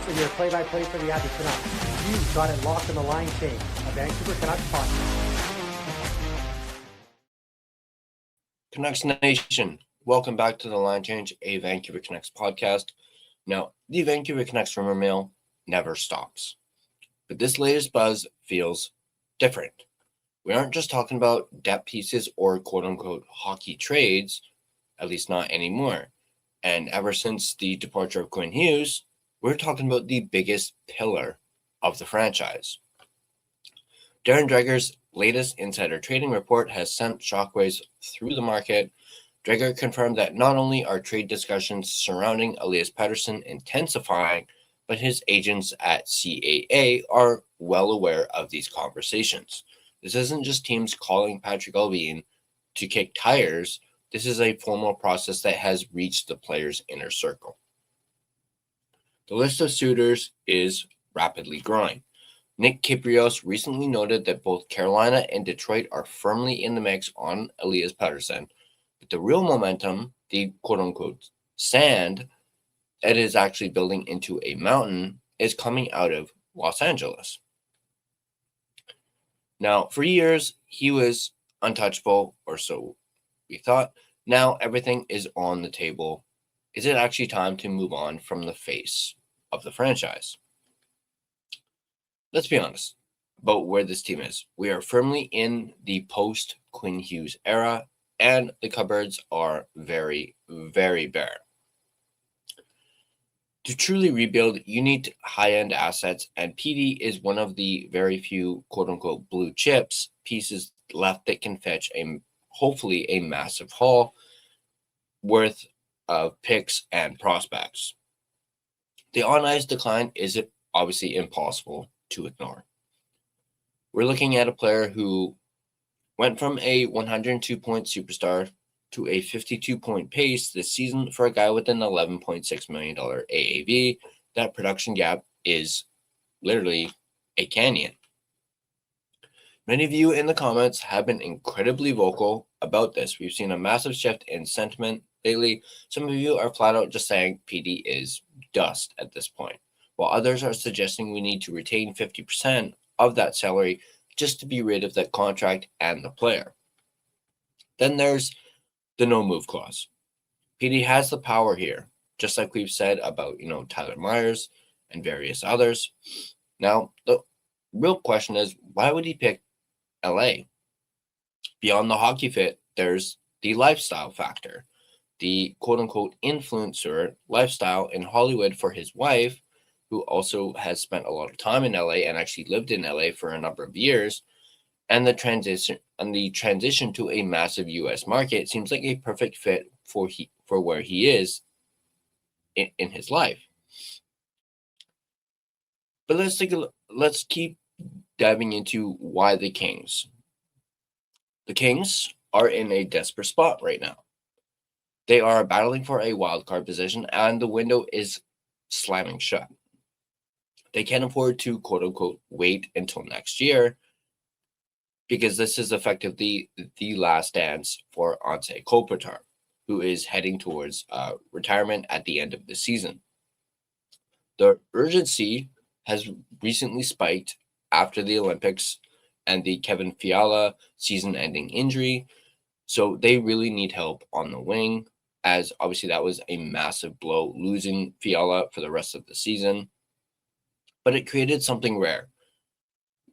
with your play-by-play for the Edmonton Canucks. You got it locked in the line change, a Vancouver Canucks podcast. Canucks Nation, welcome back to the Line Change, a Vancouver Canucks podcast. Now, the Vancouver Canucks rumor mill never stops, but this latest buzz feels different. We aren't just talking about depth pieces or quote-unquote hockey trades, at least not anymore. And ever since the departure of Quinn Hughes, we're talking about the biggest pillar of the franchise. Darren Dreger's latest insider trading report has sent shockwaves through the market. Dreger confirmed that not only are trade discussions surrounding Elias Pettersson intensifying, but his agents at CAA are well aware of these conversations. This isn't just teams calling Patrick Allvin to kick tires. This is a formal process that has reached the player's inner circle. The list of suitors is rapidly growing. Nick Kyprios recently noted that both Carolina and Detroit are firmly in the mix on Elias Pettersson, but the real momentum, the quote-unquote sand, that is actually building into a mountain is coming out of Los Angeles. Now, for years, he was untouchable, or so we thought. Now everything is on the table. Is it actually time to move on from the face of the franchise? Let's be honest about where this team is. We are firmly in the post-Quinn Hughes era, and the cupboards are very, very bare. To truly rebuild, you need high-end assets, and PD is one of the very few quote-unquote blue chips pieces left that can fetch hopefully a massive haul worth of picks and prospects. The on-ice decline is obviously impossible to ignore. We're looking at a player who went from a 102-point superstar to a 52-point pace this season for a guy with an $11.6 million AAV. That production gap is literally a canyon. Many of you in the comments have been incredibly vocal about this. We've seen a massive shift in sentiment lately. Some of you are flat out just saying PD is dust at this point, while others are suggesting we need to retain 50% of that salary just to be rid of that contract and the player. Then there's the no-move clause. PD has the power here, just like we've said about, Tyler Myers and various others. Now, the real question is, why would he pick LA? Beyond the hockey fit, there's the lifestyle factor. The quote-unquote influencer lifestyle in Hollywood for his wife, who also has spent a lot of time in LA and actually lived in LA for a number of years, and the transition to a massive US market seems like a perfect fit for where he is in his life. But let's keep diving into why the Kings. The Kings are in a desperate spot right now. They are battling for a wild card position, and the window is slamming shut. They can't afford to, quote-unquote, wait until next year, because this is effectively the last dance for Anze Kopitar, who is heading towards retirement at the end of the season. The urgency has recently spiked after the Olympics and the Kevin Fiala season-ending injury, so they really need help on the wing, as obviously that was a massive blow, losing Fiala for the rest of the season. But it created something rare,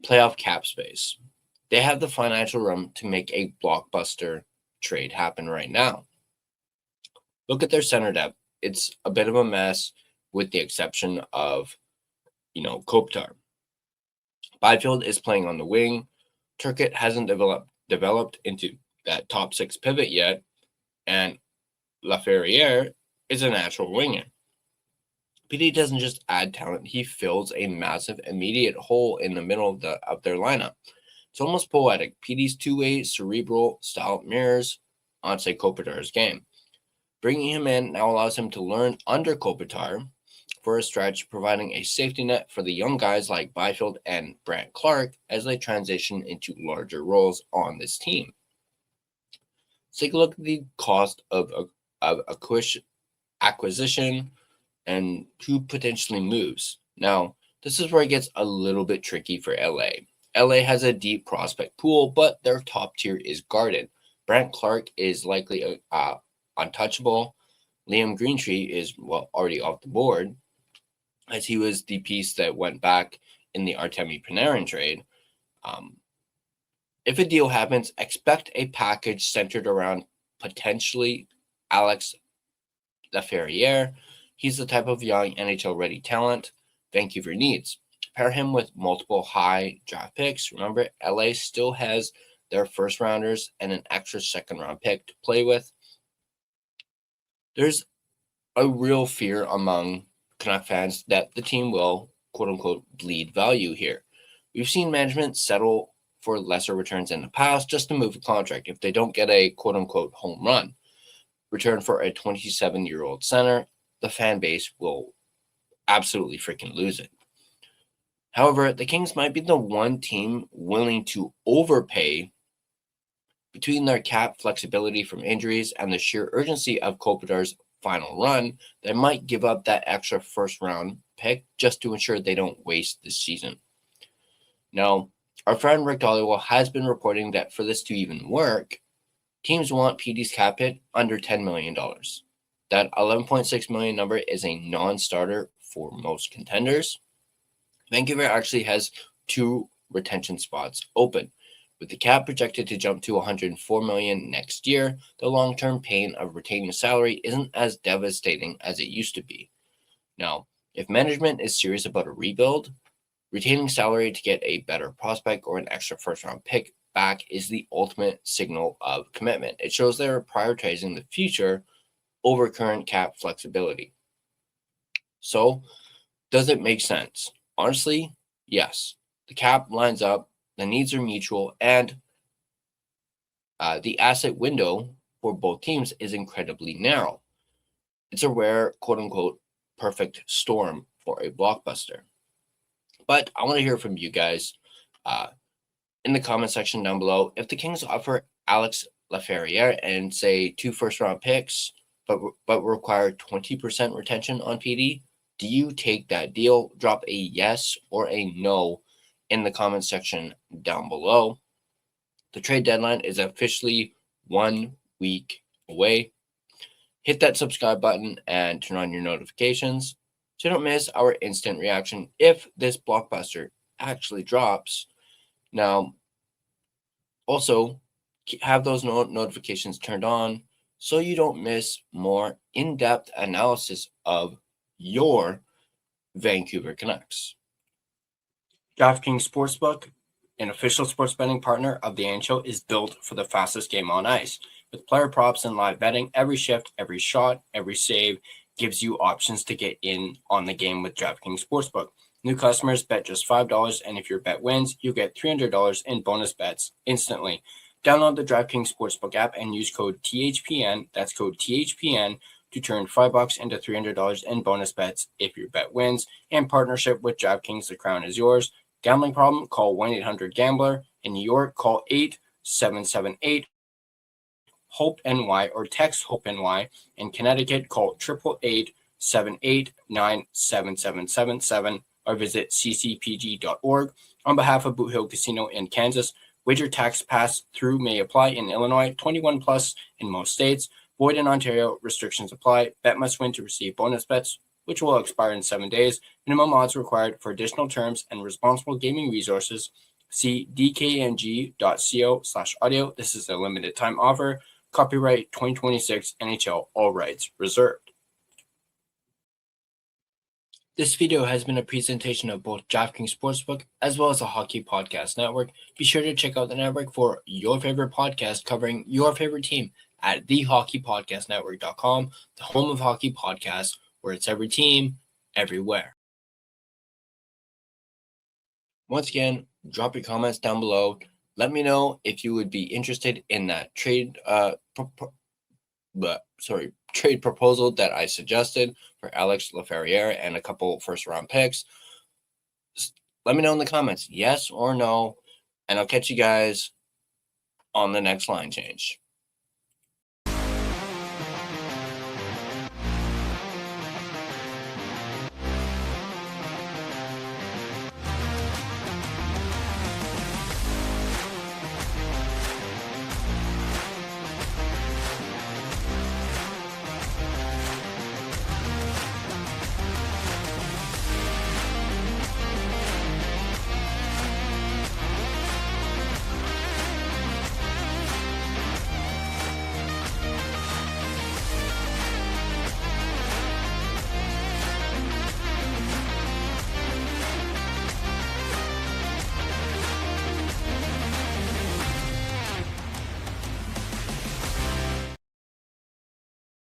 playoff cap space. They have the financial room to make a blockbuster trade happen right now. Look at their center depth. It's a bit of a mess with the exception of, Kopitar. Byfield is playing on the wing. Turcotte hasn't developed into that top six pivot yet. And Laferriere is a natural winger. PD doesn't just add talent. He fills a massive immediate hole in the middle of their lineup. It's almost poetic. PD's two-way cerebral style mirrors Anze Kopitar's game. Bringing him in now allows him to learn under Kopitar for a stretch, providing a safety net for the young guys like Byfield and Brandt Clark as they transition into larger roles on this team. Let's take a look at the cost of acquisition and who potentially moves. Now, this is where it gets a little bit tricky for LA. LA has a deep prospect pool, but their top tier is guarded. Brent Clark is likely untouchable. Liam Greentree is already off the board, as he was the piece that went back in the Artemi Panarin trade. If a deal happens, expect a package centered around potentially Alex Laferriere. He's the type of young NHL-ready talent Vancouver needs. Pair him with multiple high draft picks. Remember, LA still has their first rounders and an extra second round pick to play with. There's a real fear among Canuck fans that the team will, quote unquote, bleed value here. We've seen management settle for lesser returns in the past just to move a contract if they don't get a quote unquote home run. Return for a 27-year-old center, the fan base will absolutely freaking lose it. However, the Kings might be the one team willing to overpay between their cap flexibility from injuries and the sheer urgency of Kopitar's final run. They might give up that extra first-round pick just to ensure they don't waste this season. Now, our friend Rick Dollywell has been reporting that for this to even work, teams want PD's cap hit under $10 million. That $11.6 million number is a non-starter for most contenders. Vancouver actually has 2 retention spots open. With the cap projected to jump to $104 million next year, the long-term pain of retaining salary isn't as devastating as it used to be. Now, if management is serious about a rebuild, retaining salary to get a better prospect or an extra first-round pick back is the ultimate signal of commitment. It shows they're prioritizing the future over current cap flexibility. So, does it make sense? Honestly, yes. The cap lines up, the needs are mutual, and the asset window for both teams is incredibly narrow. It's a rare, quote-unquote, perfect storm for a blockbuster. But I want to hear from you guys in the comment section down below. If the Kings offer Alex Laferriere and say 2 first-round picks, but require 20% retention on PD, do you take that deal? Drop a yes or a no in the comment section down below. The trade deadline is officially 1 week away. Hit that subscribe button and turn on your notifications so you don't miss our instant reaction if this blockbuster actually drops. Now, also have those notifications turned on so you don't miss more in-depth analysis of your Vancouver Canucks. DraftKings Sportsbook, an official sports betting partner of the NHL, is built for the fastest game on ice. With player props and live betting, every shift, every shot, every save gives you options to get in on the game with DraftKings Sportsbook. New customers bet just $5, and if your bet wins, you get $300 in bonus bets instantly. Download the DraftKings Sportsbook app and use code THPN, that's code THPN, to turn $5 into $300 in bonus bets if your bet wins. In partnership with DraftKings, the crown is yours. Gambling problem? Call 1-800-GAMBLER. In New York, call 877-8-HOPE-NY or text HOPE-NY. In Connecticut, call 888-789-7777 or visit ccpg.org. On behalf of Boot Hill Casino in Kansas, wager tax pass-through may apply in Illinois, 21 plus in most states. Void in Ontario, restrictions apply. Bet must win to receive bonus bets, which will expire in 7 days. Minimum odds required. For additional terms and responsible gaming resources, see dkng.co/audio. This is a limited time offer. Copyright 2026 NHL, all rights reserved. This video has been a presentation of both DraftKings Sportsbook as well as the Hockey Podcast Network. Be sure to check out the network for your favorite podcast covering your favorite team at thehockeypodcastnetwork.com, the home of hockey podcasts, where it's every team, everywhere. Once again, drop your comments down below. Let me know if you would be interested in that trade proposal that I suggested for Alex Laferriere and a couple first-round picks. Let me know in the comments, yes or no, and I'll catch you guys on the next line change.